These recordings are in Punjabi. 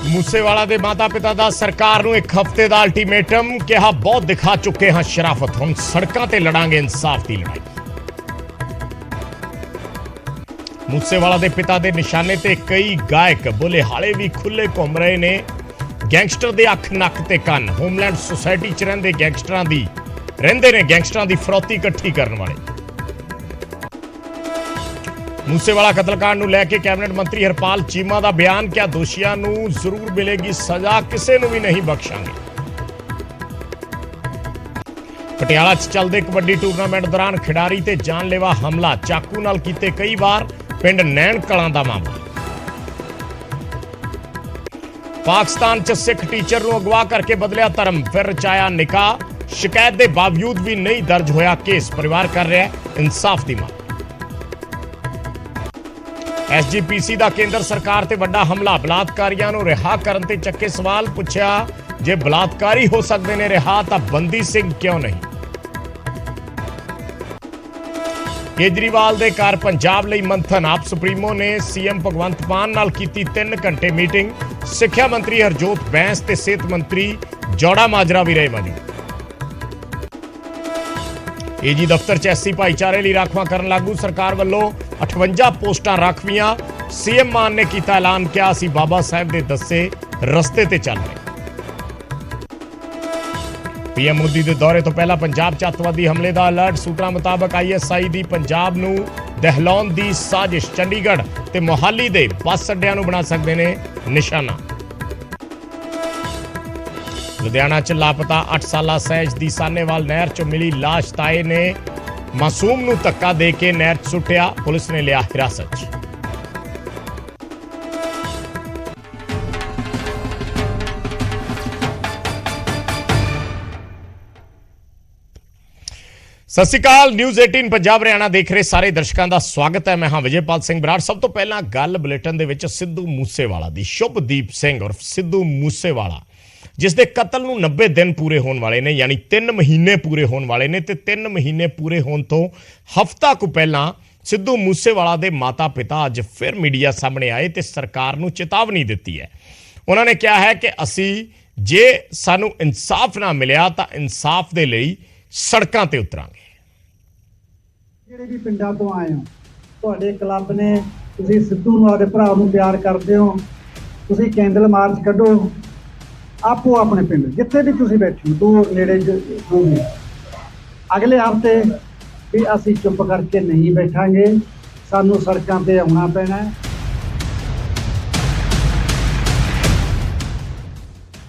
मूसेवाला के माता पिता का सरकार नूं एक हफ्ते का अल्टीमेटम, कहा बहुत दिखा चुके हाँ शराफत, हुण सड़कों ते लड़ांगे इंसाफ की लड़ाई। मूसेवाला के पिता के निशाने ते कई गायक बोले हाले भी खुले घूम रहे ने। गैंगस्टर दे अख नक ते कन, होमलैंड सोसाइटी च रहिंदे गैंगस्टरां दी रहिंदे ने गैंगस्टरां दी फरौती इकट्ठी करने वाले। मूसेवाला कतलकांड नूं लैके कैबिनेट मंत्री हरपाल चीमा का बयान, क्या दोषियों नूं जरूर मिलेगी सजा, किसी नूं भी नहीं बख्शांगे। पटियाला च चलदे कबड्डी टूरनामेंट दौरान खिडारी ते जानलेवा हमला, चाकू नाल कीते कई वार, पिंड नैन कलां दा मामला। पाकिस्तान च सिख टीचर नूं अगवा करके बदलिया धर्म, फिर रचाया निकाह, शिकायत के बावजूद भी नहीं दर्ज होया केस, परिवार कर रहा है इंसाफ की मांग। SGPC का केंद्र सरकार ते वड्डा हमला, बलात्कारियों नूं रिहा करन ते चक्के सवाल, पूछा जे बलात्कारी हो सकते ने रिहा तां बंदी सिंह क्यों नहीं। केजरीवाल दे घर पंजाब लई मंथन, आप सुप्रीमो ने CM भगवंत मान नाल कीती 3 घंटे मीटिंग, सिक्ख्या मंत्री हरजोत बैंस ते सेहत मंत्री जौड़ा माजरा भी रहे मौजूद। AG दफ्तर च SC भाईचारे लिए राखवांकरण लागू, सरकार वालों 58 पोस्टां राखवियां, CM मान ने किया ऐलान, क्या असीं बाबा साहब दे दस्से रस्ते ते चल रहे। PM मोदी के दौरे तो पहला पंजाब च अतवादी हमले का अलर्ट, सूत्रों मुताबक ISI दी पंजाब नूं दहलाउण दी साजिश, चंडीगढ़ ते मोहाली दे बस अड्डियां नूं बना सकदे ने निशाना। लुधियाना च लापता 8 साला सहज दी सानेवाल नहर चों मिली लाश, ताए ने मासूम नूं धक्का दे के नहर च सुट्टिया, पुलिस ने लिया हिरासत च। सत श्री अकाल, न्यूज़ 18 पंजाब हरियाणा देख रहे सारे दर्शकों का स्वागत है। मैं हाँ विजयपाल सिंह बराड़। सब तो पहला गल बुलेटिन दे विच सिद्धू मूसेवाला दी, शुभदीप सिंह और सिद्धू मूसेवाला जिस दे कतल नूं 90 दिन पूरे होने वाले ने, यानी 3 महीने पूरे होने वाले ने, ते 3 महीने पूरे होने तो हफ्ता को पहला सिद्धू मूसेवाला दे माता पिता अज फिर मीडिया सामने आए ते सरकार नूं चेतावनी दित्ती है। उन्होंने कहा है कि असी जे सानू इंसाफ ना मिलिया तो इंसाफ दे लई सड़कों ते उतरांगे। ਜਿਹੜੇ ਵੀ ਪਿੰਡਾਂ ਤੋਂ ਆਏ ਹੋ, ਤੁਹਾਡੇ ਕਲੱਬ ਨੇ, ਤੁਸੀਂ ਸਿੱਧੂ ਨੂੰ ਆਪਦੇ ਭਰਾ ਨੂੰ ਪਿਆਰ ਕਰਦੇ ਹੋ, ਤੁਸੀਂ ਕੈਂਡਲ ਮਾਰਚ ਕੱਢੋ ਆਪੋ ਆਪਣੇ ਪਿੰਡ ਜਿੱਥੇ ਵੀ ਤੁਸੀਂ ਬੈਠੇ ਹੋ, ਦੂਰ ਨੇੜੇ ਜੋ ਵੀ। ਅਗਲੇ ਹਫ਼ਤੇ ਵੀ ਅਸੀਂ ਚੁੱਪ ਕਰਕੇ ਨਹੀਂ ਬੈਠਾਂਗੇ, ਸਾਨੂੰ ਸੜਕਾਂ ਤੇ ਆਉਣਾ ਪੈਣਾ ਹੈ।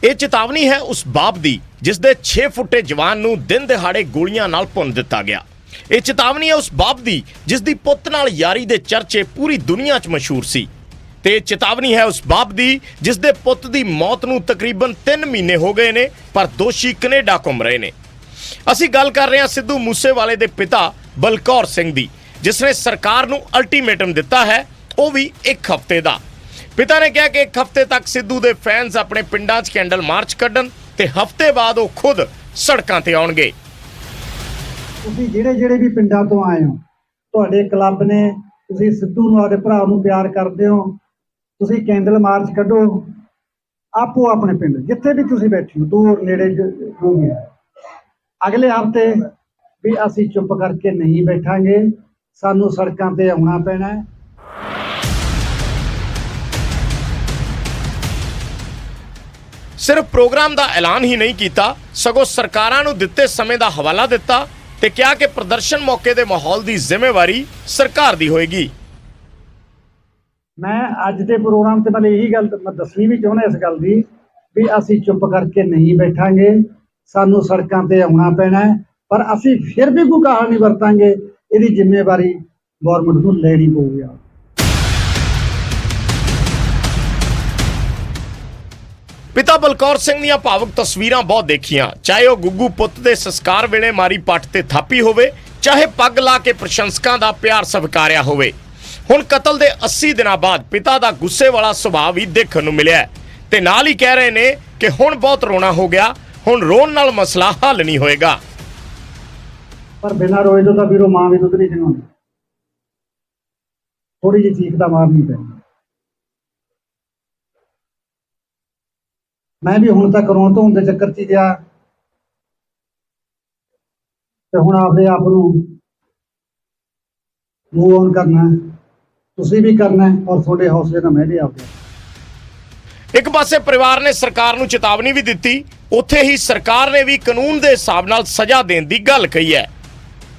ਇਹ ਚੇਤਾਵਨੀ ਹੈ ਉਸ ਬਾਪ ਦੀ ਜਿਸ ਦੇ 6 ਫੁੱਟੇ ਜਵਾਨ ਨੂੰ ਦਿਨ ਦਿਹਾੜੇ ਗੋਲੀਆਂ ਨਾਲ ਭੁੰਨ ਦਿੱਤਾ ਗਿਆ। ਇਹ ਚੇਤਾਵਨੀ ਹੈ ਉਸ ਬਾਪ ਦੀ ਜਿਸ ਦੀ ਪੁੱਤ ਨਾਲ ਯਾਰੀ ਦੇ ਚਰਚੇ ਪੂਰੀ ਦੁਨੀਆ 'ਚ ਮਸ਼ਹੂਰ ਸੀ। ਤੇ ਚੇਤਾਵਨੀ ਹੈ ਉਸ ਬਾਪ ਦੀ ਜਿਸ ਦੇ ਪੁੱਤ ਦੀ ਮੌਤ ਨੂੰ ਤਕਰੀਬਨ 3 ਮਹੀਨੇ ਹੋ ਗਏ ਨੇ, ਪਰ ਦੋਸ਼ੀ ਕੈਨੇਡਾ ਘੁੰਮ ਰਹੇ ਨੇ। ਅਸੀਂ ਗੱਲ ਕਰ ਰਹੇ ਹਾਂ ਸਿੱਧੂ ਮੂਸੇਵਾਲੇ ਦੇ ਪਿਤਾ ਬਲਕੌਰ ਸਿੰਘ ਦੀ, ਜਿਸ ਨੇ ਸਰਕਾਰ ਨੂੰ ਅਲਟੀਮੇਟਮ ਦਿੱਤਾ ਹੈ, ਉਹ ਵੀ 1 ਹਫ਼ਤੇ ਦਾ। पिता ने कहा कि 1 हफ्ते तक सिद्धू के फैंस अपने पिंडा च कैंडल मार्च कड्डन ते हफ्ते बाद वो खुद सड़कों ते आउणगे। ਤੁਸੀਂ ਜਿਹੜੇ ਵੀ ਪਿੰਡਾਂ ਤੋਂ ਆਏ ਹੋ, ਤੁਹਾਡੇ ਕਲੱਬ ਨੇ, ਤੁਸੀਂ ਸਿੱਧੂ ਨੂੰ ਆਪਦੇ ਭਰਾ ਨੂੰ ਪਿਆਰ ਕਰਦੇ ਹੋ, ਤੁਸੀਂ ਕੈਂਡਲ ਮਾਰਚ ਕੱਢੋ ਆਪੋ ਆਪਣੇ ਪਿੰਡ ਜਿੱਥੇ ਵੀ ਤੁਸੀਂ ਬੈਠੇ ਹੋ, ਦੂਰ ਨੇੜੇ ਜੋ ਵੀ। ਅਗਲੇ ਹਫ਼ਤੇ ਵੀ ਅਸੀਂ ਚੁੱਪ ਕਰਕੇ ਨਹੀਂ ਬੈਠਾਂਗੇ, ਸਾਨੂੰ ਸੜਕਾਂ ਤੇ ਆਉਣਾ ਪੈਣਾ ਹੈ। सिर्फ प्रोग्राम का ऐलान ही नहीं किया, सगों सरकारां नूं दिते समय का हवाला दिता ते कहा कि प्रदर्शन मौके के माहौल की जिम्मेवारी सरकार की होएगी। मैं अज के प्रोग्राम से मतलब यही गल मैं दसनी भी चाहना इस गल की भी असी चुप करके नहीं बैठांगे, सानू सड़कों ते आउणा पैना है, पर असी फिर भी कोई कहा नहीं वरतांगे, इसकी जिम्मेवारी गौरमेंट नूं लैनी पऊगी। पिता बलकौर सिंह ਦੀਆਂ ਭਾਵੁਕ ਤਸਵੀਰਾਂ ਬਹੁਤ ਦੇਖੀਆਂ, ਚਾਹੇ ਉਹ ਗੁੱਗੂ ਪੁੱਤ ਦੇ ਸੰਸਕਾਰ ਵੇਲੇ ਮਾਰੀ ਪੱਟ ਤੇ ਥਾਪੀ ਹੋਵੇ, ਚਾਹੇ ਪੱਗ ਲਾ ਕੇ ਪ੍ਰਸ਼ੰਸਕਾਂ ਦਾ ਪਿਆਰ ਸਵਕਾਰਿਆ ਹੋਵੇ। ਹੁਣ ਕਤਲ ਦੇ 80 ਦਿਨਾਂ ਬਾਅਦ ਪਿਤਾ ਦਾ ਗੁੱਸੇ ਵਾਲਾ ਸੁਭਾਅ ਵੀ ਦੇਖਣ ਨੂੰ ਮਿਲਿਆ ਤੇ ਨਾਲ ਹੀ ਕਹਿ ਰਹੇ ਨੇ ਕਿ ਹੁਣ ਬਹੁਤ ਰੋਣਾ ਹੋ ਗਿਆ, ਹੁਣ ਰੋਣ ਨਾਲ ਮਸਲਾ ਹੱਲ ਨਹੀਂ ਹੋਏਗਾ। ਪਰ ਬਿਨਾਂ ਰੋਏ ਤੋਂ ਤਾਂ ਵੀਰੋ ਮਾਂ ਵੀ ਦੁੱਧ ਨਹੀਂ ਚੰਗਾਉਂਦੀ, ਥੋੜੀ ਜਿਹੀ ਚੀਕ ਤਾਂ ਮਾਰਨੀ ਪੈਂਦੀ। ਮੈਂ ਵੀ ਹੁਣ ਤੱਕ ਰੋਣ ਧੋਣ ਦੇ ਚੱਕਰ 'ਚ ਹੀ ਗਿਆ ਤੇ ਹੁਣ ਆਪਦੇ ਆਪ ਨੂੰ ਮੂਵ ਔਨ ਕਰਨਾ ਹੈ। ਤੁਸੀਂ ਵੀ ਕਰਨਾ ਹੈ ਔਰ ਤੁਹਾਡੇ ਹੌਸਲੇ ਨਾਲ ਮੈਂ ਵੀ ਆਪਦੇ। ਇੱਕ ਪਾਸੇ ਪਰਿਵਾਰ ਨੇ ਸਰਕਾਰ ਨੂੰ ਚੇਤਾਵਨੀ ਵੀ ਦਿੱਤੀ, ਉੱਥੇ ਹੀ ਸਰਕਾਰ ਨੇ ਵੀ ਕਾਨੂੰਨ ਦੇ ਹਿਸਾਬ ਨਾਲ ਸਜ਼ਾ ਦੇਣ ਦੀ ਗੱਲ ਕਹੀ ਹੈ।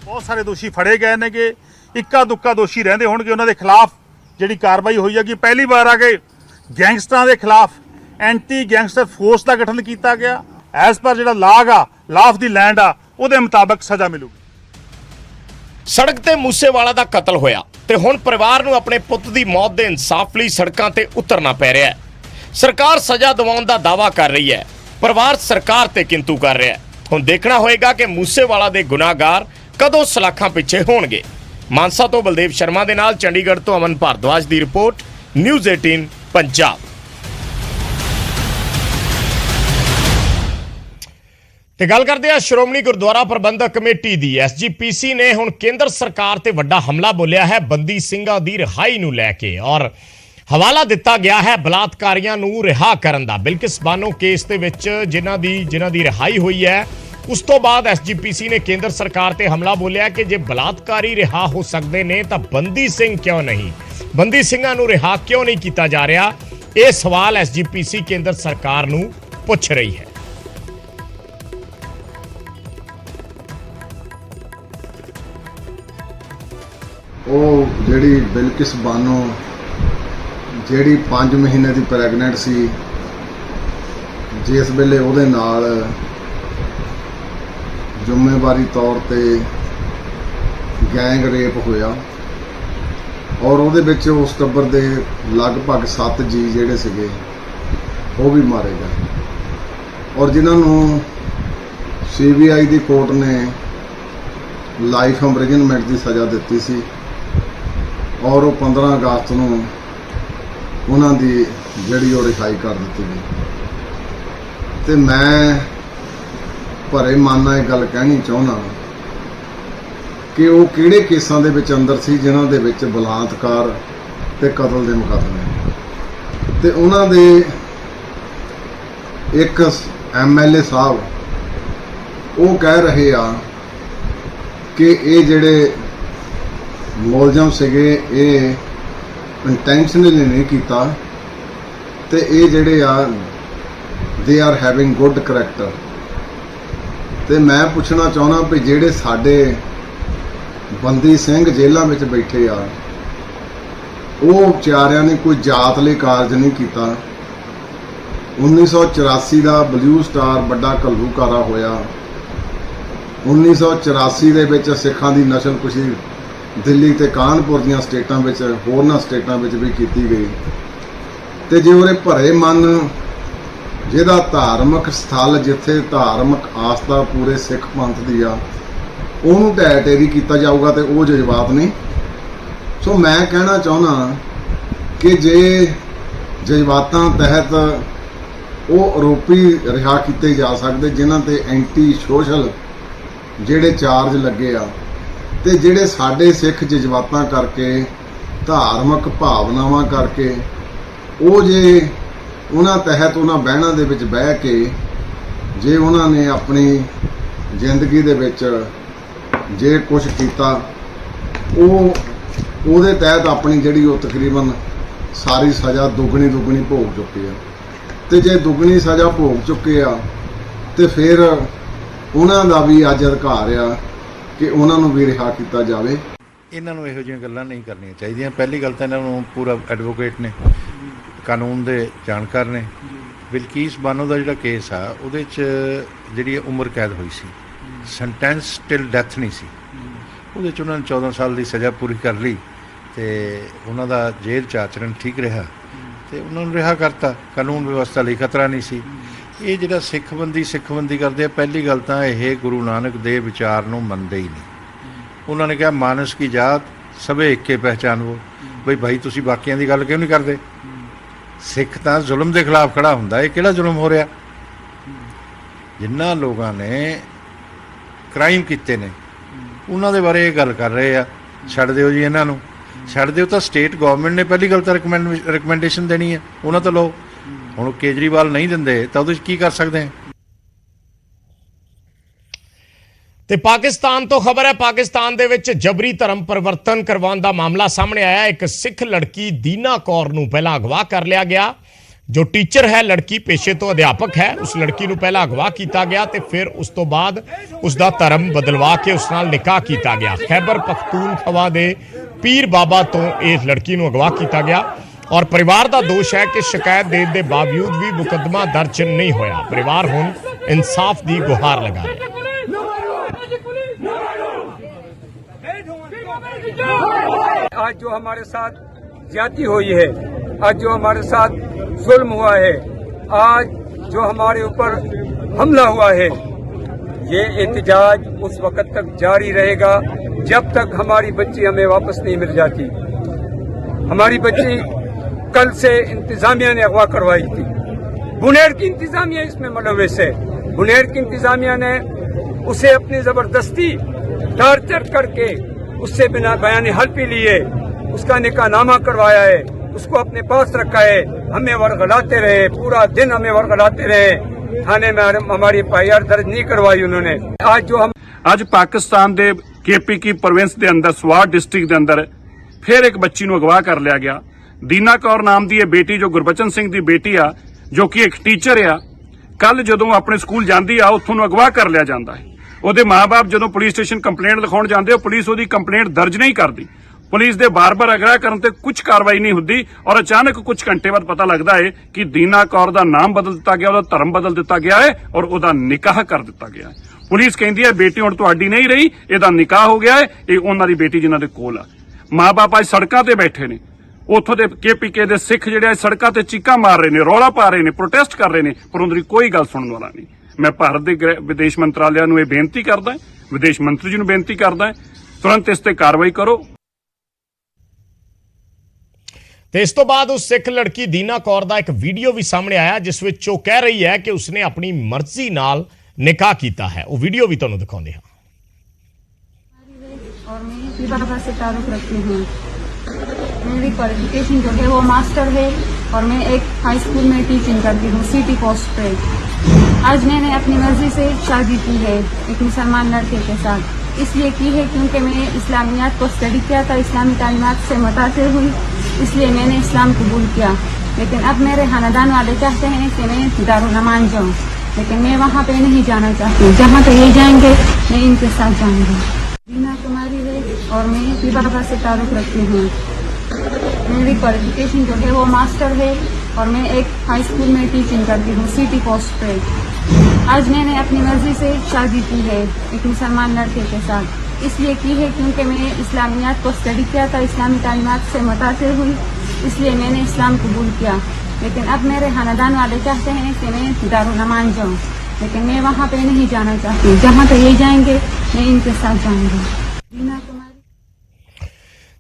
ਬਹੁਤ ਸਾਰੇ ਦੋਸ਼ੀ ਫੜੇ ਗਏ ਨੇ ਕਿ ਇੱਕਾ ਦੁੱਕਾ ਦੋਸ਼ੀ ਰਹਿੰਦੇ ਹੋਣਗੇ, ਉਹਨਾਂ ਦੇ ਖਿਲਾਫ ਜਿਹੜੀ ਕਾਰਵਾਈ ਹੋਈ ਹੈ ਕਿ ਪਹਿਲੀ ਵਾਰ ਆ ਕੇ ਗੈਂਗਸਟਰਾਂ ਦੇ ਖਿਲਾਫ ਐਂਟੀ ਗੈਂਗਸਟਰ ਫੋਰਸ ਦਾ ਗਠਨ ਕੀਤਾ ਗਿਆ। ਐਸ ਪਰ ਜਿਹੜਾ ਲਾ ਆਫ ਦੀ ਲੈਂਡ ਆ ਉਹਦੇ ਮੁਤਾਬਕ ਸਜ਼ਾ ਮਿਲੂਗੀ। ਸੜਕ ਤੇ ਮੂਸੇਵਾਲਾ ਦਾ ਕਤਲ ਹੋਇਆ ਤੇ ਹੁਣ ਪਰਿਵਾਰ ਨੂੰ ਆਪਣੇ ਪੁੱਤ ਦੀ ਮੌਤ ਦੇ ਇਨਸਾਫ ਲਈ ਸੜਕਾਂ ਤੇ ਉਤਰਨਾ ਪੈ ਰਿਹਾ ਹੈ। ਸਰਕਾਰ ਸਜ਼ਾ ਦਿਵਾਉਣ ਦਾ ਦਾਅਵਾ ਕਰ ਰਹੀ ਹੈ, ਪਰਿਵਾਰ ਸਰਕਾਰ ਤੇ ਕਿੰਤੂ ਕਰ ਰਿਹਾ ਹੈ। ਹੁਣ ਦੇਖਣਾ ਹੋਏਗਾ ਕਿ ਮੂਸੇਵਾਲਾ ਦੇ ਗੁਨਾਹਗਾਰ ਕਦੋਂ ਸਲਾਖਾਂ ਪਿੱਛੇ ਹੋਣਗੇ। ਮਾਨਸਾ ਤੋਂ ਬਲਦੇਵ ਸ਼ਰਮਾ ਦੇ ਨਾਲ ਚੰਡੀਗੜ੍ਹ ਤੋਂ ਅਮਨ ਭਾਰਦਵਾਜ ਦੀ ਰਿਪੋਰਟ, ਨਿਊਜ਼ 18 ਪੰਜਾਬ। ਤੇ ਗੱਲ ਕਰਦੇ ਆ ਸ਼੍ਰੋਮਣੀ ਗੁਰਦੁਆਰਾ ਪ੍ਰਬੰਧਕ ਕਮੇਟੀ ਦੀ। SGPC ਨੇ ਹੁਣ ਕੇਂਦਰ ਸਰਕਾਰ ਤੇ ਵੱਡਾ ਹਮਲਾ ਬੋਲਿਆ ਹੈ ਬੰਦੀ ਸਿੰਘਾਂ ਦੀ ਰਿਹਾਈ ਨੂੰ ਲੈ ਕੇ, ਔਰ ਹਵਾਲਾ ਦਿੱਤਾ ਗਿਆ ਹੈ ਬਲਾਤਕਾਰੀਆਂ ਨੂੰ ਰਿਹਾ ਕਰਨ ਦਾ। ਬਿਲਕਿਸ ਬਾਨੋ ਕੇਸ ਦੇ ਵਿੱਚ ਜਿਨ੍ਹਾਂ ਦੀ ਰਿਹਾਈ ਹੋਈ ਹੈ, ਉਸ ਤੋਂ ਬਾਅਦ SGPC ਨੇ ਕੇਂਦਰ ਸਰਕਾਰ ਤੇ ਹਮਲਾ ਬੋਲਿਆ ਕਿ ਜੇ ਬਲਾਤਕਾਰੀ ਰਿਹਾ ਹੋ ਸਕਦੇ ਨੇ ਤਾਂ ਬੰਦੀ ਸਿੰਘ ਕਿਉਂ ਨਹੀਂ, ਬੰਦੀ ਸਿੰਘਾਂ ਨੂੰ ਰਿਹਾ ਕਿਉਂ ਨਹੀਂ ਕੀਤਾ ਜਾ ਰਿਹਾ। ਇਹ ਸਵਾਲ SGPC ਕੇਂਦਰ ਸਰਕਾਰ ਨੂੰ ਪੁੱਛ ਰਹੀ ਹੈ। ਉਹ ਜਿਹੜੀ ਬਿਲਕਿਸ ਬਾਨੋ ਜਿਹੜੀ 5 ਮਹੀਨੇ ਦੀ ਪ੍ਰੈਗਨੈਂਟ ਸੀ, ਜਿਸ ਵੇਲੇ ਉਹਦੇ ਨਾਲ ਜ਼ਿੰਮੇਵਾਰੀ ਤੌਰ ਤੇ ਗੈਂਗ ਰੇਪ ਹੋਇਆ ਔਰ ਉਹਦੇ ਵਿੱਚ ਉਸ ਟੱਬਰ ਦੇ ਲਗਭਗ 7 ਜੀ ਜਿਹੜੇ ਸੀਗੇ ਉਹ ਵੀ ਮਾਰੇ ਗਏ ਔਰ ਜਿਨ੍ਹਾਂ ਨੂੰ CBI ਦੀ ਕੋਰਟ ਨੇ ਲਾਈਫ ਇੰਪ੍ਰਿਜ਼ਨਮੈਂਟ ਦੀ ਸਜ਼ਾ ਦਿੱਤੀ ਸੀ ਔਰ ਉਹ 15 ਅਗਸਤ ਨੂੰ ਉਹਨਾਂ ਦੀ ਜਿਹੜੀ ਉਹ ਰਿਹਾਈ ਕਰ ਦਿੱਤੀ ਗਈ। ਤੇ ਮੈਂ ਭਰੇ ਮਨ ਨਾਲ ਇਹ ਗੱਲ ਕਹਿਣੀ ਚਾਹੁੰਦਾ ਕਿ ਉਹ ਕਿਹੜੇ ਕੇਸਾਂ ਦੇ ਵਿੱਚ ਅੰਦਰ ਸੀ ਜਿਨ੍ਹਾਂ ਦੇ ਵਿੱਚ ਬਲਾਤਕਾਰ ਤੇ ਕਤਲ ਦੇ ਮੁਕੱਦਮੇ, ਤੇ ਉਹਨਾਂ ਦੇ ਇੱਕ MLA ਸਾਹਿਬ ਉਹ ਕਹਿ ਰਹੇ ਆ ਕਿ ਇਹ ਜਿਹੜੇ ਮੁਲਜ਼ਮ ਸੀਗੇ ਇਹ ਇੰਟੈਂਸ਼ਨਲੀ ਨਹੀਂ ਕੀਤਾ ਤੇ ਇਹ ਜਿਹੜੇ ਆ they are having good character. ਤੇ ਮੈਂ ਪੁੱਛਣਾ ਚਾਹੁੰਦਾ ਵੀ ਜਿਹੜੇ ਸਾਡੇ ਬੰਦੀ ਸਿੰਘ ਜੇਲ੍ਹਾਂ ਵਿੱਚ ਬੈਠੇ ਆ ਉਹ ਵਿਚਾਰਿਆਂ ਨੇ ਕੋਈ ਜਾਤ ਲਈ ਕਾਰਜ ਨਹੀਂ ਕੀਤਾ। 1984 ਦਾ ਬਲੂ ਸਟਾਰ ਵੱਡਾ ਘੱਲੂਘਾਰਾ ਹੋਇਆ। 1984 ਦੇ ਵਿੱਚ ਸਿੱਖਾਂ ਦੀ ਨਸਲਕੁਸ਼ੀ ਦਿੱਲੀ ਤੇ ਕਾਨਪੁਰ ਦੀਆਂ ਸਟੇਟਾਂ ਵਿੱਚ, ਹੋਰਨਾਂ ਸਟੇਟਾਂ ਵਿੱਚ ਵੀ ਕੀਤੀ ਗਈ। ਤੇ ਜੇ ਉਹਦੇ ਭਰੇ ਮਨ ਜਿਹਦਾ ਧਾਰਮਿਕ ਸਥਲ, ਜਿੱਥੇ ਧਾਰਮਿਕ ਆਸਥਾ ਪੂਰੇ ਸਿੱਖ ਪੰਥ ਦੀ ਆ, ਉਹਨੂੰ ਢਹਿ ਢੇਰੀ ਕੀਤਾ ਜਾਊਗਾ ਤੇ ਉਹ ਜਜ਼ਬਾਤ ਨਹੀਂ। ਸੋ ਮੈਂ ਕਹਿਣਾ ਚਾਹੁੰਦਾ ਕਿ ਜੇ ਜਜ਼ਬਾਤਾਂ ਤਹਿਤ ਉਹ ਆਰੋਪੀ ਰਿਹਾ ਕੀਤੇ ਜਾ ਸਕਦੇ ਜਿਨ੍ਹਾਂ ਤੇ ਐਂਟੀ ਸੋਸ਼ਲ ਜਿਹੜੇ ਚਾਰਜ ਲੱਗੇ ਆ, ਤੇ ਜਿਹੜੇ ਸਾਡੇ ਸਿੱਖ ਜਜ਼ਬਾਤਾਂ ਕਰਕੇ, ਧਾਰਮਿਕ ਭਾਵਨਾਵਾਂ ਕਰਕੇ, ਉਹ ਜੇ ਉਹਨਾਂ ਤਹਿਤ ਉਹਨਾਂ ਬਹਿਣਾਂ ਦੇ ਵਿੱਚ ਬਹਿ ਕੇ ਜੇ ਉਹਨਾਂ ਨੇ ਆਪਣੀ ਜ਼ਿੰਦਗੀ ਦੇ ਵਿੱਚ ਜੇ ਕੁਝ ਕੀਤਾ, ਉਹਦੇ ਤਹਿਤ ਆਪਣੀ ਜਿਹੜੀ ਉਹ ਤਕਰੀਬਨ ਸਾਰੀ ਸਜ਼ਾ ਦੁੱਗਣੀ ਭੋਗ ਚੁੱਕੇ ਆ। ਤੇ ਜੇ ਦੁੱਗਣੀ ਸਜ਼ਾ ਭੋਗ ਚੁੱਕੇ ਆ ਤੇ ਫਿਰ ਉਹਨਾਂ ਦਾ ਵੀ ਅੱਜ ਅਧਿਕਾਰ ਆ ਕਿ ਉਹਨਾਂ ਨੂੰ ਵੀ ਰਿਹਾ ਕੀਤਾ ਜਾਵੇ। ਇਹਨਾਂ ਨੂੰ ਇਹੋ ਜਿਹੀਆਂ ਗੱਲਾਂ ਨਹੀਂ ਕਰਨੀਆਂ ਚਾਹੀਦੀਆਂ। ਪਹਿਲੀ ਗੱਲ ਤਾਂ ਇਹਨਾਂ ਨੂੰ ਪੂਰਾ ਐਡਵੋਕੇਟ ਨੇ, ਕਾਨੂੰਨ ਦੇ ਜਾਣਕਾਰ ਨੇ। ਬਿਲਕਿਸ ਬਾਨੋ ਦਾ ਜਿਹੜਾ ਕੇਸ ਆ ਉਹਦੇ 'ਚ ਜਿਹੜੀ ਉਮਰ ਕੈਦ ਹੋਈ ਸੀ, ਸੈਂਟੈਂਸ ਟਿਲ ਡੈਥ ਨਹੀਂ ਸੀ। ਉਹਦੇ 'ਚ ਉਹਨਾਂ ਨੇ 14 ਸਾਲ ਦੀ ਸਜ਼ਾ ਪੂਰੀ ਕਰ ਲਈ ਤੇ ਉਹਨਾਂ ਦਾ ਜੇਲ੍ਹ 'ਚ ਆਚਰਣ ਠੀਕ ਰਿਹਾ ਤੇ ਉਹਨਾਂ ਨੂੰ ਰਿਹਾ ਕਰਤਾ। ਕਾਨੂੰਨ ਵਿਵਸਥਾ ਲਈ ਖਤਰਾ ਨਹੀਂ ਸੀ। ਇਹ ਜਿਹੜਾ ਸਿੱਖਬੰਦੀ ਕਰਦੇ ਆ, ਪਹਿਲੀ ਗੱਲ ਤਾਂ ਇਹ ਗੁਰੂ ਨਾਨਕ ਦੇ ਵਿਚਾਰ ਨੂੰ ਮੰਨਦੇ ਹੀ ਨਹੀਂ। ਉਹਨਾਂ ਨੇ ਕਿਹਾ ਮਾਨਸ ਕੀ ਜਾਤ ਸਭੇ ਇੱਕੇ ਪਹਿਚਾਨਵੋ। ਬਈ ਭਾਈ ਤੁਸੀਂ ਬਾਕੀਆਂ ਦੀ ਗੱਲ ਕਿਉਂ ਨਹੀਂ ਕਰਦੇ? ਸਿੱਖ ਤਾਂ ਜ਼ੁਲਮ ਦੇ ਖਿਲਾਫ ਖੜਾ ਹੁੰਦਾ। ਇਹ ਕਿਹੜਾ ਜ਼ੁਲਮ ਹੋ ਰਿਹਾ? ਜਿਨ੍ਹਾਂ ਲੋਕਾਂ ਨੇ ਕ੍ਰਾਈਮ ਕੀਤੇ ਨੇ ਉਹਨਾਂ ਦੇ ਬਾਰੇ ਇਹ ਗੱਲ ਕਰ ਰਹੇ ਆ। ਛੱਡ ਦਿਓ ਜੀ ਇਹਨਾਂ ਨੂੰ, ਛੱਡ ਦਿਓ। ਤਾਂ ਸਟੇਟ ਗਵਰਨਮੈਂਟ ਨੇ ਪਹਿਲੀ ਗੱਲ ਤਾਂ ਰਿਕਮੈਂਡੇਸ਼ਨ ਦੇਣੀ ਹੈ, ਉਹਨਾਂ ਤੋਂ ਲਓ। ਹੁਣ ਉਹ ਕੇਜਰੀਵਾਲ ਨਹੀਂ ਦਿੰਦੇ ਤਾਂ ਉਹਦੇ 'ਚ ਕੀ ਕਰ ਸਕਦੇ ਹਾਂ। ਤੇ ਪਾਕਿਸਤਾਨ ਤੋਂ ਖਬਰ ਹੈ, ਪਾਕਿਸਤਾਨ ਦੇ ਵਿੱਚ ਜਬਰੀ ਧਰਮ ਪਰਿਵਰਤਨ ਕਰਵਾਉਣ ਦਾ ਮਾਮਲਾ ਸਾਹਮਣੇ ਆਇਆ। ਇੱਕ ਸਿੱਖ ਲੜਕੀ ਦੀਨਾ ਕੌਰ ਨੂੰ ਪਹਿਲਾਂ ਅਗਵਾ ਕਰ ਲਿਆ ਗਿਆ। ਜੋ ਟੀਚਰ ਹੈ, ਲੜਕੀ ਪੇਸ਼ੇ ਤੋਂ ਅਧਿਆਪਕ ਹੈ, ਉਸ ਲੜਕੀ ਨੂੰ ਪਹਿਲਾਂ ਅਗਵਾ ਕੀਤਾ ਗਿਆ ਤੇ ਫਿਰ ਉਸ ਤੋਂ ਬਾਅਦ ਉਸ ਦਾ ਧਰਮ ਬਦਲਵਾ ਕੇ ਉਸ ਨਾਲ ਨਿਕਾਹ ਕੀਤਾ ਗਿਆ। ਖੈਬਰ ਪਖਤੂਨਖਵਾ ਦੇ ਪੀਰ ਬਾਬਾ ਤੋਂ ਇਸ ਲੜਕੀ ਨੂੰ ਅਗਵਾ ਕੀਤਾ ਗਿਆ ਔਰ ਪਰਿਵਾਰ ਦਾ ਦੋਸ਼ ਹੈ ਕਿ ਸ਼ਿਕਾਇਤ ਦੇਣ ਦੇ ਬਾਵਜੂਦ ਵੀ ਮੁਕੱਦਮਾ ਦਰਜ ਨਹੀਂ ਹੋਇਆ। ਪਰਿਵਾਰ ਹੁਣ ਇਨਸਾਫ ਦੀ ਗੁਹਾਰ ਲਗਾ ਰਿਹਾ ਹੈ। आज जो हमारे साथ ज्यादती हुई है, आज जो हमारे साथ जुल्म हुआ है, आज जो हमारे ऊपर हमला हुआ है, ये एहतजाज उस वक्त तक जारी रहेगा जब तक हमारी बच्ची हमें वापस नहीं मिल जाती। हमारी बच्ची कल से इंतजामिया ने अगवा करवाई थी। बुनेर की इंतजामिया इसमें मुलविस है। बुनेर की इंतजामिया ने उसे अपनी जबरदस्ती टार्चर करके उससे बिना बयान हल्फी लिए उसका निकाहनामा करवाया है, उसको अपने पास रखा है। हमें वर्गलाते रहे, पूरा दिन हमें वर्गलाते रहे। थाने में हमारी एफआईआर दर्ज नहीं करवाई उन्होंने। ਅੱਜ ਪਾਕਿਸਤਾਨ ਦੇ ਕੇਪੀ ਕੀ ਪ੍ਰੋਵਿੰਸ ਦੇ ਅੰਦਰ ਸਵਾਰ ਡਿਸਟ੍ਰਿਕਟ ਦੇ ਅੰਦਰ ਫਿਰ ਇੱਕ ਬੱਚੀ ਨੂੰ ਅਗਵਾ ਕਰ ਲਿਆ ਗਿਆ। ਦੀਨਾ ਕੌਰ ਨਾਮ ਦੀ ਇਹ ਬੇਟੀ ਜੋ ਗੁਰਬਚਨ ਸਿੰਘ ਦੀ ਬੇਟੀ ਆ, ਜੋ ਕਿ ਇੱਕ ਟੀਚਰ ਆ, ਕੱਲ ਜਦੋਂ ਆਪਣੇ ਸਕੂਲ ਜਾਂਦੀ ਆ ਉੱਥੋਂ ਨੂੰ ਅਗਵਾ ਕਰ ਲਿਆ ਜਾਂਦਾ ਹੈ। ਉਹਦੇ ਮਾਪੇ ਜਦੋਂ ਪੁਲਿਸ ਸਟੇਸ਼ਨ ਕੰਪਲੇਂਟ ਲਿਖਾਉਣ ਜਾਂਦੇ ਹੋ, ਪੁਲਿਸ ਉਹਦੀ ਕੰਪਲੇਂਟ ਦਰਜ ਨਹੀਂ ਕਰਦੀ। ਪੁਲਿਸ ਦੇ ਬਾਰ-ਬਾਰ ਅਗਵਾ ਕਰਨ ਤੇ ਕੁਝ ਕਾਰਵਾਈ ਨਹੀਂ ਹੁੰਦੀ ਔਰ ਅਚਾਨਕ ਕੁਝ ਘੰਟੇ ਬਾਅਦ ਪਤਾ ਲੱਗਦਾ ਹੈ ਕਿ ਦੀਨਾ ਕੌਰ ਦਾ ਨਾਮ ਬਦਲ ਦਿੱਤਾ ਗਿਆ, ਉਹਦਾ ਧਰਮ ਬਦਲ ਦਿੱਤਾ ਗਿਆ ਹੈ ਔਰ ਉਹਦਾ ਨਿਕਾਹ ਕਰ ਦਿੱਤਾ ਗਿਆ ਹੈ। ਪੁਲਿਸ ਕਹਿੰਦੀ ਹੈ ਬੇਟੀ ਹੁਣ ਤੁਹਾਡੀ ਨਹੀਂ ਰਹੀ, ਇਹਦਾ ਨਿਕਾਹ ਹੋ ਗਿਆ ਹੈ, ਇਹ ਉਹਨਾਂ ਦੀ ਬੇਟੀ ਜਿਨ੍ਹਾਂ ਦੇ ਕੋਲ ਆ। ਮਾਪੇ ਅੱਜ ਸੜਕਾਂ ਤੇ ਬੈਠੇ ਨੇ। ਉੱਥੋਂ ਦੇ KPK ਦੇ ਸਿੱਖ ਜਿਹੜੇ ਸੜਕਾਂ ਤੇ ਚੀਕਾਂ ਮਾਰ ਰਹੇ ਨੇ, ਰੌਲਾ ਪਾ ਰਹੇ ਨੇ, ਪ੍ਰੋਟੈਸਟ ਕਰ ਰਹੇ ਨੇ, ਪਰ ਉਹਨਾਂ ਦੀ ਕੋਈ ਗੱਲ ਸੁਣਨ ਵਾਲਾ ਨਹੀਂ। ਮੈਂ ਭਾਰਤ ਦੇ ਵਿਦੇਸ਼ ਮੰਤਰਾਲਿਆਂ ਨੂੰ ਇਹ ਬੇਨਤੀ ਕਰਦਾ, ਵਿਦੇਸ਼ ਮੰਤਰੀ ਜੀ ਨੂੰ ਬੇਨਤੀ ਕਰਦਾ, ਤੁਰੰਤ ਇਸ ਤੇ ਕਾਰਵਾਈ ਕਰੋ। ਤੇ ਇਸ ਤੋਂ ਬਾਅਦ ਉਸ ਸਿੱਖ ਲੜਕੀ ਦੀਨਾ ਕੌਰ ਦਾ ਇੱਕ ਵੀਡੀਓ ਵੀ ਸਾਹਮਣੇ ਆਇਆ ਜਿਸ ਵਿੱਚ ਉਹ ਕਹਿ ਰਹੀ ਹੈ ਕਿ ਉਸਨੇ ਆਪਣੀ ਮਰਜ਼ੀ ਨਾਲ ਨਿਕਾਹ ਕੀਤਾ है। वो वीडियो भी तुहानू दिखाते हैं। और मैं इसी बाबा से ताल्लुक़ रखती हूँ। मेरी क्वालिफिकेशन जो है वो मास्टर है और मैं एक हाई स्कूल में टीचिंग करती हूँ सिटी पोस्ट पे। आज मैंने अपनी मर्जी से शादी की है एक मुसलमान लड़के के साथ, इसलिए की है क्योंकि मैंने इस्लामियात को स्टडी किया था, इस्लामी तालीमात से मुतासिर हुई, इसलिए मैंने इस्लाम कबूल किया। लेकिन अब मेरे खानदान वाले चाहते हैं कि मैं दारुल अमान जाऊँ, लेकिन मैं वहाँ पे नहीं जाना चाहती। जहाँ पे ये जाएंगे मैं इनके साथ जाऊँगी। दीना कुमारी है और मैं इसी बाबा से ताल्लुक़ रखती हूँ। मेरी क्वालिफिकेशन जो है वो मास्टर है और मैं एक हाई स्कूल में टीचिंग करती हूँ सिटी पोस्ट पे। आज मैंने अपनी मर्जी से शादी की है एक मुसलमान लड़के के साथ, इसलिए की है क्योंकि मैंने इस्लामियात को स्टडी किया था, इस्लामी तालीमात से मुतासिर हुई, इसलिए मैंने इस्लाम कबूल किया। लेकिन अब मेरे खानदान वाले चाहते हैं कि मैं दारुल अमान जाऊँ, लेकिन मैं वहाँ पे नहीं जाना चाहती। जहाँ पे ये जाएंगे मैं इनके साथ जाऊँगी। दीना कुमारी।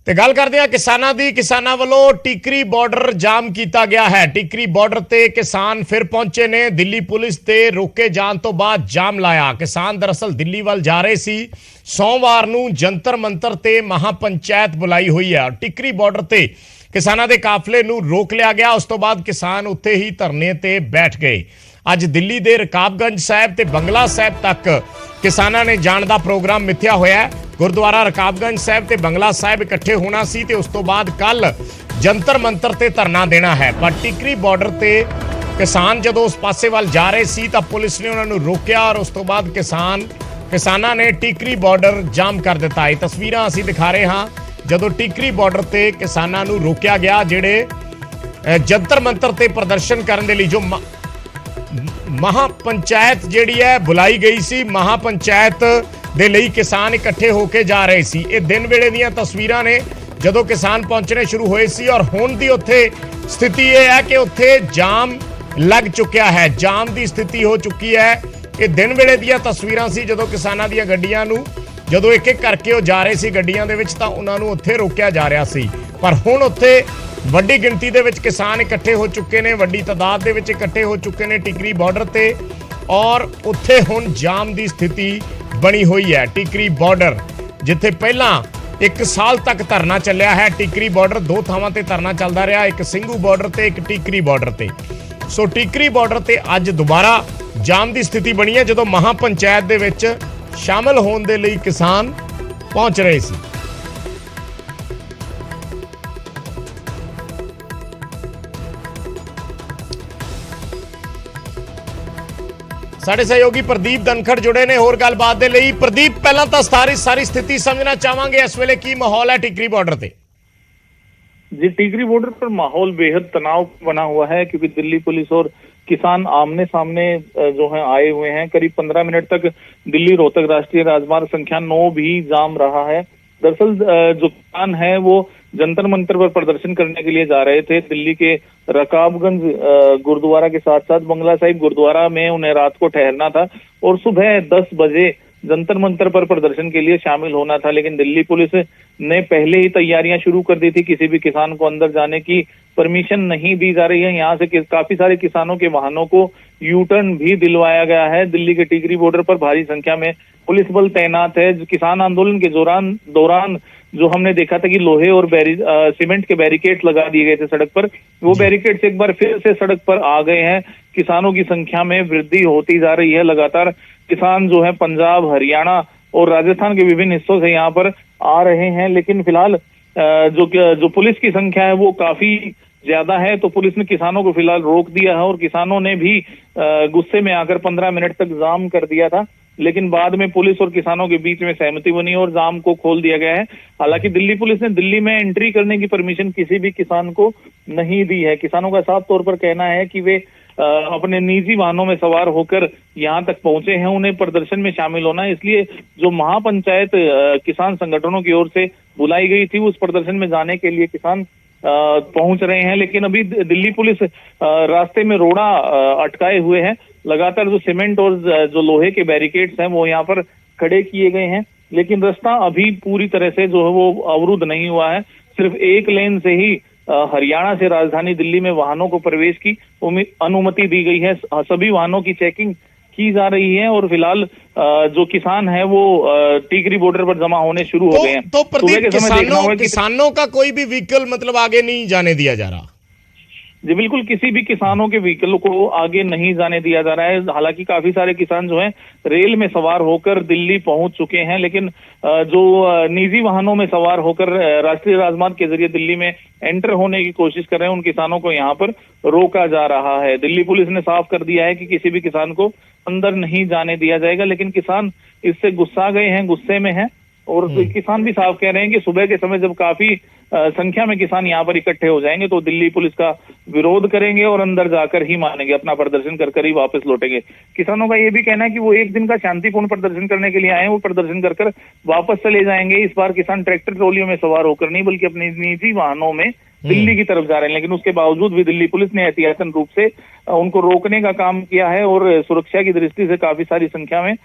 ਤੇ ਗੱਲ ਕਰਦੇ ਆ ਕਿਸਾਨਾਂ ਦੀ। ਕਿਸਾਨਾਂ ਵੱਲੋਂ ਟਿਕਰੀ ਬਾਰਡਰ ਜਾਮ ਕੀਤਾ ਗਿਆ ਹੈ। ਟਿਕਰੀ ਬਾਰਡਰ ਤੇ ਕਿਸਾਨ ਫਿਰ ਪਹੁੰਚੇ ਨੇ। ਦਿੱਲੀ ਪੁਲਿਸ ਤੇ ਰੋਕੇ ਜਾਣ ਤੋਂ ਬਾਅਦ ਜਾਮ ਲਾਇਆ। ਕਿਸਾਨ ਦਰਅਸਲ ਦਿੱਲੀ ਵੱਲ ਜਾ ਰਹੇ ਸੀ। ਸੋਮਵਾਰ ਨੂੰ ਜੰਤਰ ਮੰਤਰ ਤੇ ਮਹਾਪੰਚਾਇਤ ਬੁਲਾਈ ਹੋਈ ਹੈ। ਟਿਕਰੀ ਬਾਰਡਰ ਤੇ ਕਿਸਾਨਾਂ ਦੇ ਕਾਫਲੇ ਨੂੰ ਰੋਕ ਲਿਆ ਗਿਆ। ਉਸ ਤੋਂ ਬਾਅਦ ਕਿਸਾਨ ਉੱਥੇ ਹੀ ਧਰਨੇ ਤੇ ਬੈਠ ਗਏ। ਅੱਜ ਦਿੱਲੀ ਦੇ ਰਕਾਬਗੰਜ ਸਾਹਿਬ ਤੇ ਬੰਗਲਾ ਸਾਹਿਬ ਤੱਕ ਕਿਸਾਨਾਂ ਨੇ ਜਾਣ ਦਾ ਪ੍ਰੋਗਰਾਮ ਮਿੱਥਿਆ ਹੋਇਆ ਹੈ। ਗੁਰਦੁਆਰਾ ਰਕਾਬਗੰਜ ਸਾਹਿਬ ਤੇ ਬੰਗਲਾ ਸਾਹਿਬ ਇਕੱਠੇ ਹੋਣਾ ਸੀ ਤੇ ਉਸ ਤੋਂ ਬਾਅਦ ਕੱਲ ਜੰਤਰ ਮੰਤਰ ਤੇ ਧਰਨਾ ਦੇਣਾ ਹੈ। ਪਰ ਟਿਕਰੀ ਬਾਰਡਰ ਤੇ ਕਿਸਾਨ ਜਦੋਂ ਉਸ ਪਾਸੇ ਵੱਲ ਜਾ ਰਹੇ ਸੀ ਤਾਂ ਪੁਲਿਸ ਨੇ ਉਹਨਾਂ ਨੂੰ ਰੋਕਿਆ ਔਰ ਉਸ ਤੋਂ ਬਾਅਦ ਕਿਸਾਨਾਂ ਨੇ ਟਿਕਰੀ ਬਾਰਡਰ ਜਾਮ ਕਰ ਦਿੱਤਾ। ਇਹ ਤਸਵੀਰਾਂ ਅਸੀਂ ਦਿਖਾ ਰਹੇ ਹਾਂ ਜਦੋਂ ਟਿਕਰੀ ਬਾਰਡਰ ਤੇ ਕਿਸਾਨਾਂ ਨੂੰ ਰੋਕਿਆ ਗਿਆ। ਜਿਹੜੇ ਜੰਤਰ ਮੰਤਰ ਤੇ ਪ੍ਰਦਰਸ਼ਨ ਕਰਨ ਦੇ ਲਈ ਜੋ ਮਹਾਪੰਚਾਇਤ ਜਿਹੜੀ ਹੈ ਬੁਲਾਈ ਗਈ ਸੀ, ਮਹਾਪੰਚਾਇਤ ਦੇ ਲਈ ਕਿਸਾਨ ਇਕੱਠੇ ਹੋ ਕੇ ਜਾ ਰਹੇ ਸੀ। ਇਹ ਦਿਨ ਵੇਲੇ ਦੀਆਂ ਤਸਵੀਰਾਂ ਨੇ ਜਦੋਂ ਕਿਸਾਨ ਪਹੁੰਚਣੇ ਸ਼ੁਰੂ ਹੋਏ ਸੀ ਔਰ ਹੁਣ ਦੀ ਉੱਥੇ ਸਥਿਤੀ ਇਹ ਹੈ ਕਿ ਉੱਥੇ ਜਾਮ ਲੱਗ ਚੁੱਕਿਆ ਹੈ, ਜਾਮ ਦੀ ਸਥਿਤੀ ਹੋ ਚੁੱਕੀ ਹੈ। ਇਹ ਦਿਨ ਵੇਲੇ ਦੀਆਂ ਤਸਵੀਰਾਂ ਸੀ ਜਦੋਂ ਕਿਸਾਨਾਂ ਦੀਆਂ ਗੱਡੀਆਂ ਨੂੰ ਜਦੋਂ ਇੱਕ ਇੱਕ ਕਰਕੇ ਉਹ ਜਾ ਰਹੇ ਸੀ ਗੱਡੀਆਂ ਦੇ ਵਿੱਚ ਤਾਂ ਉਹਨਾਂ ਨੂੰ ਉੱਥੇ ਰੋਕਿਆ ਜਾ ਰਿਹਾ ਸੀ। ਪਰ ਹੁਣ ਉੱਥੇ ਵੱਡੀ ਗਿਣਤੀ ਦੇ ਵਿੱਚ ਕਿਸਾਨ ਇਕੱਠੇ ਹੋ ਚੁੱਕੇ ਨੇ, ਵੱਡੀ ਤਾਦਾਦ ਦੇ ਵਿੱਚ ਇਕੱਠੇ ਹੋ ਚੁੱਕੇ ਨੇ ਟਿਕਰੀ ਬਾਰਡਰ ਤੇ ਔਰ ਉੱਥੇ ਹੁਣ ਜਾਮ ਦੀ ਸਥਿਤੀ ਬਣੀ ਹੋਈ ਹੈ। ਟਿਕਰੀ ਬਾਰਡਰ ਜਿੱਥੇ ਪਹਿਲਾਂ 1 ਸਾਲ ਤੱਕ ਧਰਨਾ ਚੱਲਿਆ ਹੈ, ਟਿਕਰੀ ਬਾਰਡਰ 2 ਥਾਵਾਂ ਤੇ ਧਰਨਾ ਚੱਲਦਾ ਰਿਹਾ, ਇੱਕ ਸਿੰਘੂ ਬਾਰਡਰ ਤੇ ਇੱਕ ਟਿਕਰੀ ਬਾਰਡਰ ਤੇ। ਸੋ ਟਿਕਰੀ ਬਾਰਡਰ ਤੇ ਅੱਜ ਦੁਬਾਰਾ ਜਾਮ ਦੀ ਸਥਿਤੀ ਬਣੀ ਹੈ ਜਦੋਂ ਮਹਾਪੰਚਾਇਤ ਦੇ ਵਿੱਚ ਸ਼ਾਮਲ ਹੋਣ ਦੇ ਲਈ ਕਿਸਾਨ ਪਹੁੰਚ ਰਹੇ ਸੀ। ਸਾਡੇ ਸਹਿਯੋਗੀ ਪ੍ਰਦੀਪ ਧਨਖੜ ਜੁੜੇ ਨੇ ਹੋਰ ਗੱਲਬਾਤ ਦੇ ਲਈ। ਪ੍ਰਦੀਪ, ਪਹਿਲਾਂ ਤਾਂ ਸਾਰੀ ਸਥਿਤੀ ਸਮਝਣਾ ਚਾਹਾਂਗੇ ਇਸ ਵੇਲੇ ਕੀ ਮਾਹੌਲ ਹੈ ਟਿਕਰੀ ਬਾਰਡਰ ਤੇ? जी, टिकरी बॉर्डर पर माहौल बेहद तनाव बना हुआ है क्योंकि दिल्ली पुलिस और किसान आमने सामने जो है आए हुए हैं। करीब 15 मिनट तक दिल्ली रोहतक राष्ट्रीय राजमार्ग संख्या 9 भी जाम रहा है। दरअसल जो किसान है वो जंतर मंतर पर प्रदर्शन करने के लिए जा रहे थे। दिल्ली के रकाबगंज गुरुद्वारा के साथ साथ बंगला साहिब गुरुद्वारा में उन्हें रात को ठहरना था और सुबह 10 बजे जंतर मंतर पर प्रदर्शन के लिए शामिल होना था, लेकिन दिल्ली पुलिस ने पहले ही तैयारियां शुरू कर दी थी। किसी भी किसान को अंदर जाने की परमिशन नहीं दी जा रही है। यहाँ से काफी सारे किसानों के वाहनों को यू टर्न भी दिलवाया गया है। दिल्ली के टिकरी बॉर्डर पर भारी संख्या में पुलिस बल तैनात है। किसान आंदोलन के दौरान जो हमने देखा था कि लोहे और सीमेंट के बैरिकेड लगा दिए गए थे सड़क पर, वो बैरिकेड्स एक बार फिर से सड़क पर आ गए हैं। किसानों की संख्या में वृद्धि होती जा रही है। लगातार किसान जो है पंजाब, हरियाणा और राजस्थान के विभिन्न हिस्सों से यहाँ पर आ रहे हैं, लेकिन फिलहाल जो पुलिस की संख्या है वो काफी ज्यादा है, तो पुलिस ने किसानों को फिलहाल रोक दिया है और किसानों ने भी गुस्से में आकर 15 मिनट तक जाम कर दिया था, लेकिन बाद में पुलिस और किसानों के बीच में सहमति बनी और जाम को खोल दिया गया है। हालांकि दिल्ली पुलिस ने दिल्ली में एंट्री करने की परमिशन किसी भी किसान को नहीं दी है। किसानों का साफ तौर पर कहना है कि वे अपने निजी वाहनों में सवार होकर यहाँ तक पहुंचे हैं, उन्हें प्रदर्शन में शामिल होना है। इसलिए जो महापंचायत किसान संगठनों की ओर से बुलाई गई थी उस प्रदर्शन में जाने के लिए किसान पहुंच रहे हैं, लेकिन अभी दिल्ली पुलिस रास्ते में रोड़ा अटकाए हुए है। लगातार जो सीमेंट और जो लोहे के बैरिकेड्स हैं वो यहाँ पर खड़े किए गए हैं, लेकिन रास्ता अभी पूरी तरह से जो है वो अवरुद्ध नहीं हुआ है। सिर्फ एक लेन से ही हरियाणा से राजधानी दिल्ली में वाहनों को प्रवेश की अनुमति दी गई है। सभी वाहनों की चेकिंग की जा रही है और फिलहाल जो किसान है वो टिकरी बॉर्डर पर जमा होने शुरू हो गए हैं। तो प्रदीप, किसानों का कोई भी व्हीकल मतलब आगे नहीं जाने दिया जा रहा? जी बिल्कुल, किसी भी किसानों के व्हीकल को आगे नहीं जाने दिया जा रहा है। हालांकि काफी सारे किसान जो हैं रेल में सवार होकर दिल्ली पहुंच चुके हैं, लेकिन जो निजी वाहनों में सवार होकर राष्ट्रीय राजमार्ग के जरिए दिल्ली में एंटर होने की कोशिश कर रहे हैं उन किसानों को यहाँ पर रोका जा रहा है। दिल्ली पुलिस ने साफ कर दिया है कि किसी भी किसान को अंदर नहीं जाने दिया जाएगा, लेकिन किसान इससे गुस्सा गए हैं, गुस्से में हैं और किसान भी साफ कह रहे हैं कि सुबह के समय जब काफी संख्या में किसान यहाँ पर इकट्ठे हो जाएंगे तो दिल्ली पुलिस का विरोध करेंगे और अंदर जाकर ही मानेंगे, अपना प्रदर्शन कर ही वापस लौटेंगे। किसानों का ये भी कहना है कि वो एक दिन का शांतिपूर्ण प्रदर्शन करने के लिए आए हैं, वो प्रदर्शन कर वापस चले जाएंगे। इस बार किसान ट्रैक्टर ट्रॉलियों में सवार होकर नहीं बल्कि अपने निजी वाहनों में दिल्ली की तरफ जा रहे हैं, लेकिन उसके बावजूद भी दिल्ली पुलिस ने एहतियातन रूप से उनको रोकने का काम किया है और सुरक्षा की दृष्टि से काफी सारी संख्या में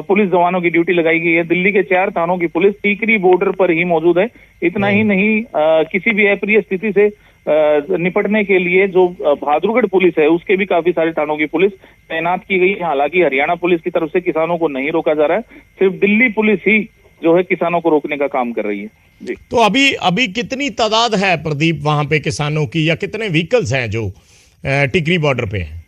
पुलिस जवानों की ड्यूटी लगाई गई है। दिल्ली के 4 थानों की पुलिस टिकरी बॉर्डर पर ही मौजूद है। इतना ही नहीं, किसी भी अप्रिय स्थिति से निपटने के लिए जो बहादुरगढ़ पुलिस है उसके भी काफी सारे थानों की पुलिस तैनात की गई है। हालांकि हरियाणा पुलिस की तरफ से किसानों को नहीं रोका जा रहा है, सिर्फ दिल्ली पुलिस ही जो है किसानों को रोकने का काम कर रही है। जी, तो अभी कितनी तादाद है प्रदीप वहां पे किसानों की, या कितने व्हीकल्स हैं जो टिकरी बॉर्डर पे हैं?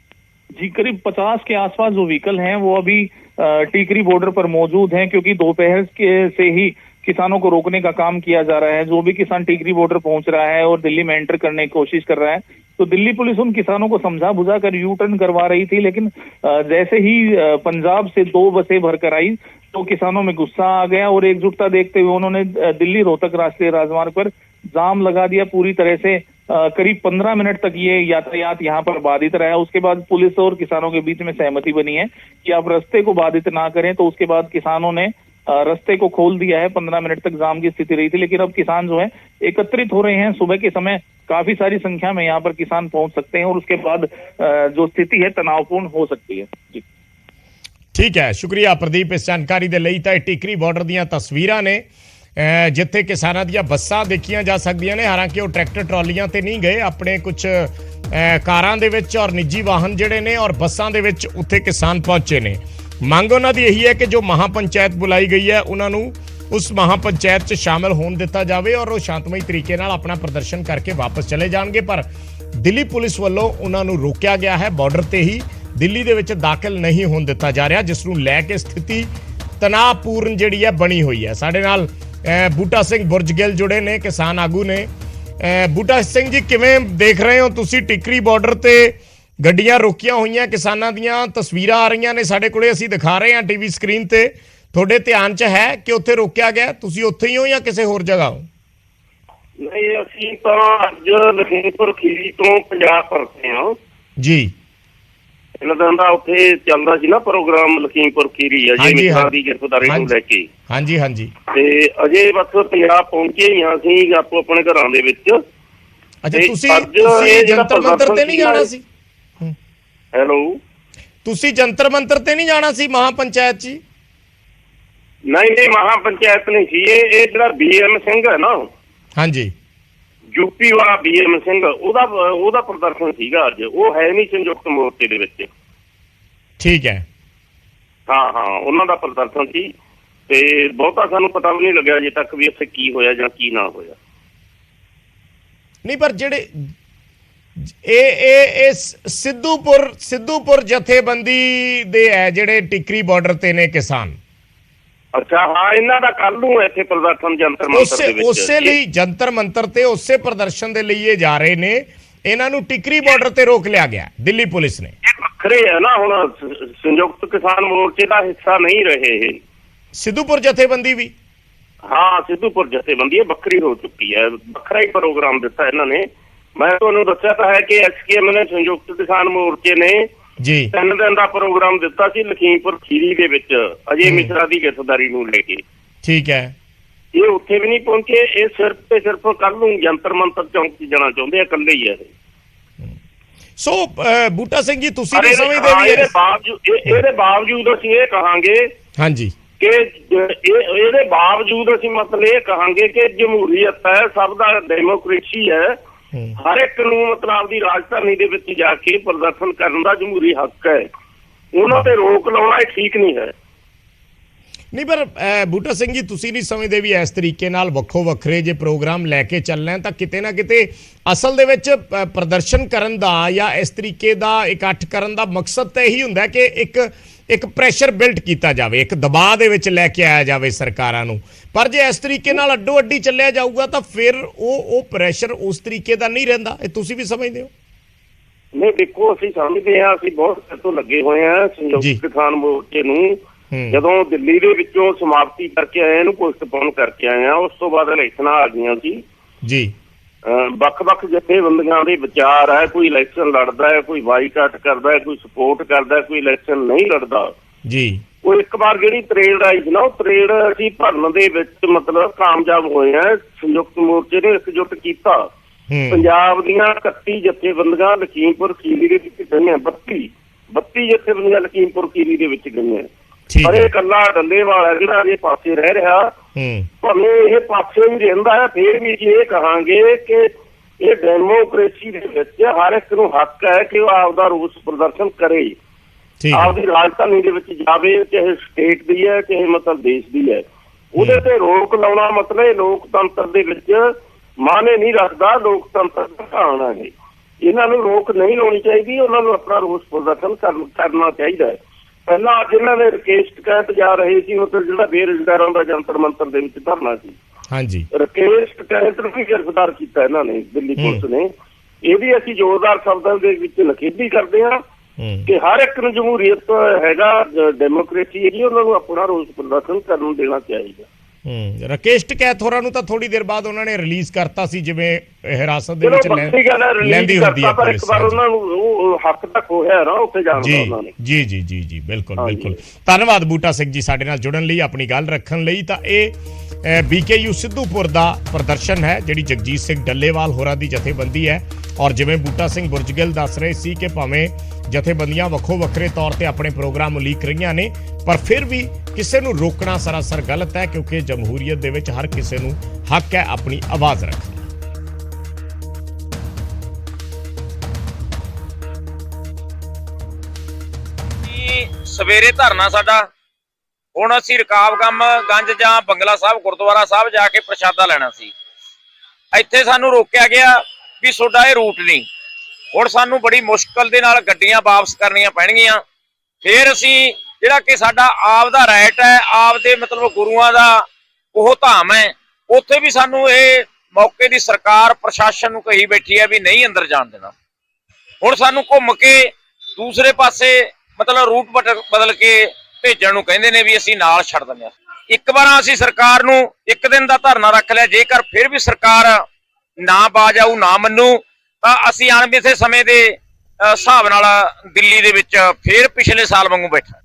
जी, करीब 50 के आसपास जो व्हीकल हैं वो अभी टिकरी बॉर्डर पर मौजूद हैं, क्योंकि दोपहर से ही किसानों को रोकने का काम किया जा रहा है। जो भी किसान टिकरी बॉर्डर पहुंच रहा है और दिल्ली में एंटर करने की कोशिश कर रहा है तो दिल्ली पुलिस उन किसानों को समझा बुझा कर यू टर्न करवा रही थी, लेकिन जैसे ही पंजाब से 2 बसें भरकर आई तो किसानों में गुस्सा आ गया और एकजुटता देखते हुए उन्होंने दिल्ली रोहतक राष्ट्रीय राजमार्ग पर जाम लगा दिया पूरी तरह से। करीब 15 मिनट तक ये यातायात यहाँ पर बाधित रहा। उसके बाद पुलिस और किसानों के बीच में सहमति बनी है कि आप रास्ते को बाधित ना करें, तो उसके बाद किसानों ने रास्ते को खोल दिया है। 15 मिनट तक जाम की स्थिति रही थी, लेकिन अब किसान जो है एकत्रित हो रहे हैं। सुबह के समय काफी सारी संख्या में यहाँ पर किसान पहुंच सकते हैं और उसके बाद जो स्थिति है तनावपूर्ण हो सकती है। जी ठीक है, शुक्रिया प्रदीप इस जानकारी ਦੇ ਲਈ। ਤਾਂ ਟਿਕਰੀ ਬਾਰਡਰ ਦੀਆਂ ਤਸਵੀਰਾਂ ਨੇ ਜਿੱਥੇ ਕਿਸਾਨਾਂ ਦੀਆਂ ਬੱਸਾਂ ਦੇਖੀਆਂ ਜਾ ਸਕਦੀਆਂ ਨੇ। ਹਾਲਾਂਕਿ ਉਹ ਟਰੈਕਟਰ ਟਰਾਲੀਆਂ ਤੇ ਨਹੀਂ ਗਏ, ਆਪਣੇ ਕੁਝ ਕਾਰਾਂ ਦੇ ਵਿੱਚ ਔਰ ਨਿੱਜੀ ਵਾਹਨ ਜਿਹੜੇ ਨੇ ਔਰ ਬੱਸਾਂ ਦੇ ਵਿੱਚ ਉੱਥੇ ਕਿਸਾਨ ਪਹੁੰਚੇ ਨੇ। ਮੰਗ ਉਹਨਾਂ ਦੀ ਇਹੀ ਹੈ ਕਿ ਜੋ ਮਹਾਪੰਚਾਇਤ ਬੁਲਾਈ ਗਈ ਹੈ ਉਹਨਾਂ ਨੂੰ ਉਸ ਮਹਾਪੰਚਾਇਤ 'ਚ ਸ਼ਾਮਲ ਹੋਣ ਦਿੱਤਾ ਜਾਵੇ ਔਰ ਉਹ ਸ਼ਾਂਤਮਈ ਤਰੀਕੇ ਨਾਲ ਆਪਣਾ ਪ੍ਰਦਰਸ਼ਨ ਕਰਕੇ ਵਾਪਸ ਚਲੇ ਜਾਣਗੇ। ਪਰ ਦਿੱਲੀ ਪੁਲਿਸ ਵੱਲੋਂ ਉਹਨਾਂ ਨੂੰ ਰੋਕਿਆ ਗਿਆ ਹੈ। ਬਾਰਡਰ ਤੇ ਹੀ ਦਿੱਲੀ ਦੇ ਵਿੱਚ ਦਾਖਲ ਨਹੀਂ ਹੋਣ ਦਿੱਤਾ ਜਾ ਰਿਹਾ, ਜਿਸ ਨੂੰ ਲੈ ਕੇ ਸਥਿਤੀ ਤਣਾਅਪੂਰਨ ਜਿਹੜੀ ਹੈ ਬਣੀ ਹੋਈ ਹੈ। ਸਾਡੇ ਨਾਲ ਬੂਟਾ ਸਿੰਘ ਬੁਰਜਗਿੱਲ ਜੁੜੇ ਨੇ, ਕਿਸਾਨ ਆਗੂ ਨੇ। ਬੂਟਾ ਸਿੰਘ ਜੀ, ਕਿਵੇਂ ਦੇਖ ਰਹੇ ਹੋ ਤੁਸੀਂ ਟਿਕਰੀ ਬਾਰਡਰ ਤੇ ਗੱਡੀਆਂ ਰੋਕੀਆਂ ਹੋਈਆਂ ਕਿਸਾਨਾਂ ਦੀਆਂ? ਤਸਵੀਰਾਂ ਆ ਰਹੀਆਂ ਨੇ ਸਾਡੇ ਕੋਲੇ, ਅਸੀਂ ਦਿਖਾ ਰਹੇ ਹਾਂ ਟੀਵੀ ਸਕਰੀਨ ਤੇ। ਤੁਹਾਡੇ ਧਿਆਨ 'ਚ ਹੈ ਕਿ ਉੱਥੇ ਰੋਕਿਆ ਗਿਆ? ਤੁਸੀਂ ਉੱਥੇ ਹੀ ਹੋ ਜਾਂ ਕਿਸੇ ਹੋਰ ਜਗ੍ਹਾ ਹੋ? ਨਹੀਂ, ਅਸੀਂ ਤਾਂ ਅੱਜ ਲਖੀਮਪੁਰ ਖੀਰੀ ਤੋਂ ਪੰਜਾਬ ਪਰਤੇ ਹਾਂ ਜੀ। ਇਹਨਾਂ ਦਾ ਉੱਥੇ ਚੱਲਦਾ ਸੀ ਨਾ ਪ੍ਰੋਗਰਾਮ ਲਖੀਮਪੁਰ ਖੀਰੀ ਅਜੇ ਮਿਸਰਾ ਦੀ ਗ੍ਰਿਫਤਾਰੀ ਨੂੰ ਲੈ ਕੇ। ਹਾਂਜੀ ਹਾਂਜੀ। ਤੇ ਅਜੇ ਬਸ ਪੰਜਾਬ ਪਹੁੰਚੇ ਹੀ ਹਾਂ ਅਸੀਂ ਆਪੋ ਆਪਣੇ ਘਰਾਂ ਦੇ ਵਿੱਚ। ਅੱਛਾ, ਤੁਸੀਂ ਜੰਤਰ ਮੰਤਰ ਤੇ ਨਹੀਂ ਜਾਣਾ ਸੀ? ਹੈਲੋ, ਤੁਸੀਂ ਜੰਤਰ ਮੰਤਰ ਤੇ ਨਹੀਂ ਜਾਣਾ ਸੀ ਮਹਾਪੰਚਾਇਤ 'ਚ? ਨਹੀਂ, ਮਹਾਪੰਚਾਇਤ ਨਹੀਂ ਸੀ ਇਹ ਜਿਹੜਾ BM ਸਿੰਘ ਹੈ ਨਾ, ਹਾਂਜੀ, ਯੂਪੀ ਵਾਲਾ BM ਸਿੰਘ, ਉਹਦਾ ਪ੍ਰਦਰਸ਼ਨ ਸੀਗਾ ਅੱਜ। ਉਹ ਹੈ ਨਹੀਂ ਸੰਯੁਕਤ ਮੋਰਚੇ ਦੇ ਵਿੱਚ। ਠੀਕ ਹੈ। ਹਾਂ, ਉਹਨਾਂ ਦਾ ਪ੍ਰਦਰਸ਼ਨ ਸੀ ਤੇ ਬਹੁਤਾ ਸਾਨੂੰ ਪਤਾ ਵੀ ਨਹੀਂ ਲੱਗਿਆ ਅਜੇ ਤੱਕ ਵੀ ਇੱਥੇ ਕੀ ਹੋਇਆ ਜਾਂ ਕੀ ਨਾ ਹੋਇਆ। ਨਹੀਂ, ਪਰ ਜਿਹੜੇ ਇਹ ਸਿੱਧੂਪੁਰ ਜਥੇਬੰਦੀ ਦੇ ਹੈ ਜਿਹੜੇ ਟਿਕਰੀ ਬਾਰਡਰ ਤੇ ਨੇ ਕਿਸਾਨ। ਅੱਛਾ, ਹਾਂ, ਇਹਨਾਂ ਦਾ ਕੱਲ ਨੂੰ ਇੱਥੇ ਪ੍ਰਦਰਸ਼ਨ ਜੰਤਰ ਮੰਤਰ ਦੇ ਵਿੱਚ ਉਸੇ ਲਈ ਜੰਤਰ ਮੰਤਰ ਤੇ ਉਸੇ ਪ੍ਰਦਰਸ਼ਨ ਦੇ ਲਈ ਇਹ ਜਾ ਰਹੇ ਨੇ। ਇਹਨਾਂ ਨੂੰ ਟਿਕਰੀ ਬਾਰਡਰ ਤੇ ਰੋਕ ਲਿਆ ਗਿਆ ਦਿੱਲੀ ਪੁਲਿਸ ਨੇ। ਇਹ ਵੱਖਰੇ ਹੈ ਨਾ, ਹੁਣ ਸੰਯੁਕਤ ਕਿਸਾਨ ਮੋਰਚੇ ਦਾ ਹਿੱਸਾ ਨਹੀਂ ਰਹੇ ਇਹ। ਸਿੱਧੂਪੁਰ ਜਥੇਬੰਦੀ ਵੀ, ਹਾਂ, ਸਿੱਧੂਪੁਰ ਜਥੇਬੰਦੀ ਇਹ ਵੱਖਰੀ ਹੋ ਚੁੱਕੀ ਹੈ। ਵੱਖਰਾ ਹੀ ਪ੍ਰੋਗਰਾਮ ਦਿੱਤਾ ਇਹਨਾਂ ਨੇ। ਮੈਂ ਤੁਹਾਨੂੰ ਦੱਸਿਆ ਤਾਂ ਹੈ ਕਿ SKM ਨੇ, ਸੰਯੁਕਤ ਕਿਸਾਨ ਮੋਰਚੇ ਨੇ ਜੀ 3 ਦਿਨ ਦਾ ਪ੍ਰੋਗਰਾਮ ਦਿੱਤਾ ਸੀ ਲਖੀਮਪੁਰ ਖੀਰੀ ਦੇ ਵਿੱਚ ਅਜੇ ਮਿਸਰਾ ਦੀ ਗ੍ਰਿਫਤਾਰੀ ਨੂੰ ਲੈ ਕੇ। ਠੀਕ ਹੈ। ਇਹ ਉੱਥੇ ਵੀ ਨਹੀਂ ਪਹੁੰਚੇ। ਇਹ ਸਿਰਫ ਤੇ ਸਿਰਫ ਕੱਲ ਨੂੰ ਜੰਤਰ ਮੰਤਰ ਚੌਂਕ 'ਚ ਜਾਣਾ ਚਾਹੁੰਦੇ ਆ, ਇਕੱਲੇ ਹੀ ਆ ਇਹ। ਸੋ ਬੂਟਾ ਸਿੰਘ ਜੀ, ਤੁਸੀਂ ਨਹੀਂ ਸਮਝਦੇ ਵੀ ਇਹਦੇ ਬਾਵਜੂਦ ਅਸੀਂ ਇਹ ਕਹਾਂਗੇ, ਹਾਂਜੀ, ਕਿ ਇਹਦੇ ਬਾਵਜੂਦ ਅਸੀਂ ਮਤਲਬ ਇਹ ਕਹਾਂਗੇ ਕਿ ਜਮਹੂਰੀਅਤ ਹੈ, ਸਭ ਦਾ ਡੈਮੋਕ੍ਰੇਸੀ ਹੈ। ਹਰ ਇੱਕ ਨੂੰ ਮਤਲਬ ਆਪਦੀ ਰਾਜਧਾਨੀ ਦੇ ਵਿੱਚ ਜਾ ਕੇ ਪ੍ਰਦਰਸ਼ਨ ਕਰਨ ਦਾ ਜਮਹੂਰੀ ਹੱਕ ਹੈ। ਉਹਨਾਂ ਤੇ ਰੋਕ ਲਾਉਣਾ ਇਹ ਠੀਕ ਨਹੀਂ ਹੈ। ਨਹੀਂ, ਪਰ ਬੂਟਾ ਸਿੰਘ ਜੀ, ਤੁਸੀਂ ਨਹੀਂ ਸਮਝਦੇ ਵੀ ਇਸ ਤਰੀਕੇ ਨਾਲ ਵੱਖੋ ਵੱਖਰੇ ਜੇ ਪ੍ਰੋਗਰਾਮ ਲੈ ਕੇ ਚੱਲਣਾ ਤਾਂ ਕਿਤੇ ਨਾ ਕਿਤੇ ਅਸਲ ਦੇ ਵਿੱਚ ਪ੍ਰਦਰਸ਼ਨ ਕਰਨ ਦਾ ਜਾਂ ਇਸ ਤਰੀਕੇ ਦਾ ਇਕੱਠ ਕਰਨ ਦਾ ਮਕਸਦ ਤਾਂ ਇਹੀ ਹੁੰਦਾ ਕਿ ਇੱਕ ਪ੍ਰੈਸ਼ਰ ਬਿਲਡ ਕੀਤਾ ਜਾਵੇ, ਇੱਕ ਦਬਾਅ ਦੇ ਵਿੱਚ ਲੈ ਕੇ ਆਇਆ ਜਾਵੇ ਸਰਕਾਰਾਂ ਨੂੰ। ਪਰ ਜੇ ਇਸ ਤਰੀਕੇ ਨਾਲ ਅੱਡੋ ਅੱਡੀ ਚੱਲਿਆ ਜਾਊਗਾ ਤਾਂ ਫਿਰ ਉਹ ਪ੍ਰੈਸ਼ਰ ਉਸ ਤਰੀਕੇ ਦਾ ਨਹੀਂ ਰਹਿੰਦਾ। ਇਹ ਤੁਸੀਂ ਵੀ ਸਮਝਦੇ ਹੋ? ਨਹੀਂ, ਦੇਖੋ, ਅਸੀਂ ਸਮਝਦੇ ਹਾਂ, ਅਸੀਂ ਬਹੁਤ ਚਿਰ ਤੋਂ ਲੱਗੇ ਹੋਏ ਹਾਂ ਸੰਯੁਕਤ ਕਿਸਾਨ ਮੋਰਚੇ ਨੂੰ। ਜਦੋਂ ਦਿੱਲੀ ਦੇ ਵਿੱਚੋਂ ਸਮਾਪਤੀ ਕਰਕੇ ਆਏ, ਇਹਨੂੰ ਪੋਸਟਪੋਨ ਕਰਕੇ ਆਏ ਆ, ਉਸ ਤੋਂ ਬਾਅਦ ਇਲੈਕਸ਼ਨਾਂ ਆ ਗਈਆਂ ਸੀ ਜੀ। ਵੱਖ-ਵੱਖ ਜਥੇਬੰਦੀਆਂ ਦੇ ਵਿਚਾਰ ਹੈ, ਕੋਈ ਇਲੈਕਸ਼ਨ ਲੜਦਾ ਹੈ, ਕੋਈ ਬਾਈਕਾਟ ਕਰਦਾ ਹੈ, ਕੋਈ ਸਪੋਰਟ ਕਰਦਾ ਹੈ, ਕੋਈ ਇਲੈਕਸ਼ਨ ਨਹੀਂ ਲੜਦਾ ਜੀ। ਉਹ ਇੱਕ ਵਾਰ ਜਿਹੜੀ ਤਰੇੜ ਆਈ ਸੀ ਨਾ, ਉਹ ਤਰੇੜ ਅਸੀਂ ਭਰਨ ਦੇ ਵਿੱਚ ਮਤਲਬ ਕਾਮਯਾਬ ਹੋਏ ਆ। ਸੰਯੁਕਤ ਮੋਰਚੇ ਨੇ ਇਕਜੁੱਟ ਕੀਤਾ। ਪੰਜਾਬ ਦੀਆਂ 31 ਜਥੇਬੰਦੀਆਂ ਲਖੀਮਪੁਰ ਖੀਰੀ ਦੇ ਵਿੱਚ ਗਈਆਂ। 32 ਜਥੇਬੰਦੀਆਂ ਲਖੀਮਪੁਰ ਖੀਰੀ ਦੇ ਵਿੱਚ ਗਈਆਂ। ਪਰ ਇਹ ਇਕੱਲਾ ਡੱਲੇਵਾਲ ਜਿਹੜਾ ਇਹ ਪਾਸੇ ਰਹਿ ਰਿਹਾ, ਭਾਵੇਂ ਇਹ ਪਾਸੇ ਵੀ ਰਹਿੰਦਾ ਹੈ, ਫੇਰ ਵੀ ਇਹ ਕਹਾਂਗੇ ਕਿ ਇਹ ਡੈਮੋਕ੍ਰੇਸੀ ਦੇ ਵਿੱਚ ਹਰ ਇੱਕ ਨੂੰ ਹੱਕ ਹੈ ਕਿ ਉਹ ਆਪਦਾ ਰੋਸ ਪ੍ਰਦਰਸ਼ਨ ਕਰੇ, ਆਪਦੀ ਰਾਜਧਾਨੀ ਦੇ ਵਿੱਚ ਜਾਵੇ, ਚਾਹੇ ਸਟੇਟ ਦੀ ਹੈ, ਚਾਹੇ ਮਤਲਬ ਦੇਸ਼ ਦੀ ਹੈ। ਉਹਦੇ ਤੇ ਰੋਕ ਲਾਉਣਾ ਮਤਲਬ ਇਹ ਲੋਕਤੰਤਰ ਦੇ ਵਿੱਚ ਮਾਨੇ ਨਹੀਂ ਰੱਖਦਾ। ਲੋਕਤੰਤਰ ਦਾ ਕਹਾਣਾ ਹੈ, ਇਹਨਾਂ ਨੂੰ ਰੋਕ ਨਹੀਂ ਲਾਉਣੀ ਚਾਹੀਦੀ। ਉਹਨਾਂ ਨੂੰ ਆਪਣਾ ਰੋਸ ਪ੍ਰਦਰਸ਼ਨ ਕਰਨਾ ਚਾਹੀਦਾ ਹੈ। ਪਹਿਲਾਂ ਅੱਜ ਇਹਨਾਂ ਨੇ ਰਕੇਸ਼ ਟਕੈਤ ਜਾ ਰਹੇ ਸੀ, ਮਤਲਬ ਜਿਹੜਾ ਬੇਰੁਜ਼ਗਾਰਾਂ ਦਾ ਜੰਤਰ ਮੰਤਰ ਦੇ ਵਿੱਚ ਧਰਨਾ ਸੀ। ਹਾਂਜੀ, ਰਕੇਸ਼ ਟਕੈਤ ਨੂੰ ਵੀ ਗ੍ਰਿਫਤਾਰ ਕੀਤਾ ਇਹਨਾਂ ਨੇ, ਦਿੱਲੀ ਪੁਲਿਸ ਨੇ। ਇਹ ਵੀ ਅਸੀਂ ਜ਼ੋਰਦਾਰ ਸ਼ਬਦਾਂ ਦੇ ਵਿੱਚ ਨਿਖੇਧੀ ਕਰਦੇ ਹਾਂ ਕਿ ਹਰ ਇੱਕ ਨੂੰ ਜਮਹੂਰੀਅਤ ਹੈਗਾ, ਡੈਮੋਕ੍ਰੇਸੀ ਹੈਗੀ, ਉਹਨਾਂ ਨੂੰ ਆਪਣਾ ਰੋਸ ਪ੍ਰਦਰਸ਼ਨ ਕਰਨ ਦੇਣਾ ਚਾਹੀਦਾ। ਰਕੇਸ਼ ਟਕੈਤ ਹੋਰਾਂ ਨੂੰ ਤਾਂ ਥੋੜੀ ਦੇਰ ਬਾਅਦ ਉਹਨਾਂ ਨੇ ਰਿਲੀਜ਼ ਕਰਤਾ ਸੀ, ਜਿਵੇਂ ਹਿਰਾਸਤ ਦੇ ਵਿੱਚ ਲੈਂਦੀ ਹੁੰਦੀ ਹੈ ਪੁਲਿਸ। ਪਰ ਉਹਨਾਂ ਨੂੰ ਉਹ ਹੱਕ ਤੱਕ ਹੋਇਆ ਨਾ ਉੱਥੇ ਜਾਣ ਦਾ ਉਹਨਾਂ ਨੇ। ਜੀ ਜੀ ਜੀ ਜੀ, ਬਿਲਕੁਲ ਬਿਲਕੁਲ। ਧੰਨਵਾਦ ਬੂਟਾ ਸਿੰਘ ਜੀ ਸਾਡੇ ਨਾਲ ਜੁੜਨ ਲਈ, ਆਪਣੀ ਗੱਲ ਰੱਖਣ ਲਈ। ਤਾਂ ਇਹ BKU ਸਿੱਧੂਪੁਰ ਦਾ ਪ੍ਰਦਰਸ਼ਨ ਹੈ, ਜਿਹੜੀ ਜਗਜੀਤ ਸਿੰਘ ਡੱਲੇਵਾਲ ਹੋਰਾਂ ਦੀ ਜਥੇਬੰਦੀ ਹੈ। ਔਰ ਜਿਵੇਂ ਬੂਟਾ ਸਿੰਘ ਬੁਰਜਗਿੱਲ ਦੱਸ ਰਹੇ ਸੀ ਕਿ ਭਾਵੇਂ ਜਥੇਬੰਦੀਆਂ ਵੱਖੋ ਵੱਖਰੇ ਤੌਰ ਤੇ ਆਪਣੇ ਪ੍ਰੋਗਰਾਮ ਉਲੀਕ ਰਹੀਆਂ ਨੇ, ਪਰ ਫਿਰ ਵੀ ਕਿਸੇ ਨੂੰ ਰੋਕਣਾ ਸਰਾਸਰ ਗਲਤ ਹੈ, ਕਿਉਂਕਿ ਜਮਹੂਰੀਅਤ ਦੇ ਵਿੱਚ ਹਰ ਕਿਸੇ ਨੂੰ ਹੱਕ ਹੈ ਆਪਣੀ ਆਵਾਜ਼ ਰੱਖਣ ਦਾ। ਸਵੇਰੇ ਧਰਨਾ ਸਾਡਾ, ਹੁਣ ਅਸੀਂ ਰਕਾਬਗੰਜ ਗੰਜ ਜਾਂ ਬੰਗਲਾ ਸਾਹਿਬ ਗੁਰਦੁਆਰਾ ਸਾਹਿਬ ਜਾ ਕੇ ਪ੍ਰਸ਼ਾਦਾ ਲੈਣਾ ਸੀ। ਇੱਥੇ ਸਾਨੂੰ ਰੋਕਿਆ ਗਿਆ ਵੀ ਤੁਹਾਡਾ ਇਹ ਰੂਟ ਨਹੀਂ। ਹੁਣ ਸਾਨੂੰ ਬੜੀ ਮੁਸ਼ਕਲ ਦੇ ਨਾਲ ਗੱਡੀਆਂ ਵਾਪਸ ਕਰਨੀਆਂ ਪੈਣਗੀਆਂ। ਫਿਰ ਅਸੀਂ ਜਿਹੜਾ ਕਿ ਸਾਡਾ ਆਪ ਦਾ ਰਾਈਟ ਹੈ, ਆਪ ਦੇ ਮਤਲਬ ਗੁਰੂਆਂ ਦਾ ਉਹ ਧਾਮ ਹੈ, ਉੱਥੇ ਵੀ ਸਾਨੂੰ ਇਹ ਮੌਕੇ ਦੀ ਸਰਕਾਰ ਪ੍ਰਸ਼ਾਸਨ ਨੂੰ ਕਹੀ ਬੈਠੀ ਹੈ ਵੀ ਨਹੀਂ ਅੰਦਰ ਜਾਣ ਦੇਣਾ। ਹੁਣ ਸਾਨੂੰ ਘੁੰਮ ਕੇ ਦੂਸਰੇ ਪਾਸੇ ਮਤਲਬ ਰੂਟ ਬਦਲ ਕੇ ਭੇਜਣ ਨੂੰ ਕਹਿੰਦੇ ਨੇ ਵੀ ਅਸੀਂ ਨਾਲ ਛੱਡ ਦਿੰਦੇ ਹਾਂ। ਇੱਕ ਵਾਰ ਅਸੀਂ ਸਰਕਾਰ ਨੂੰ ਇੱਕ ਦਿਨ ਦਾ ਧਰਨਾ ਰੱਖ ਲਿਆ, ਜੇਕਰ ਫਿਰ ਵੀ ਸਰਕਾਰ ਨਾ ਬਾਜ ਆਊ, ਨਾ ਮੰਨੂ, ਤਾਂ ਅਸੀਂ ਅਣਮਿੱਥੇ ਸਮੇਂ ਦੇ ਹਿਸਾਬ ਨਾਲ ਦਿੱਲੀ ਦੇ ਵਿੱਚ ਫਿਰ ਪਿਛਲੇ ਸਾਲ ਵਾਂਗੂ ਬੈਠਾ।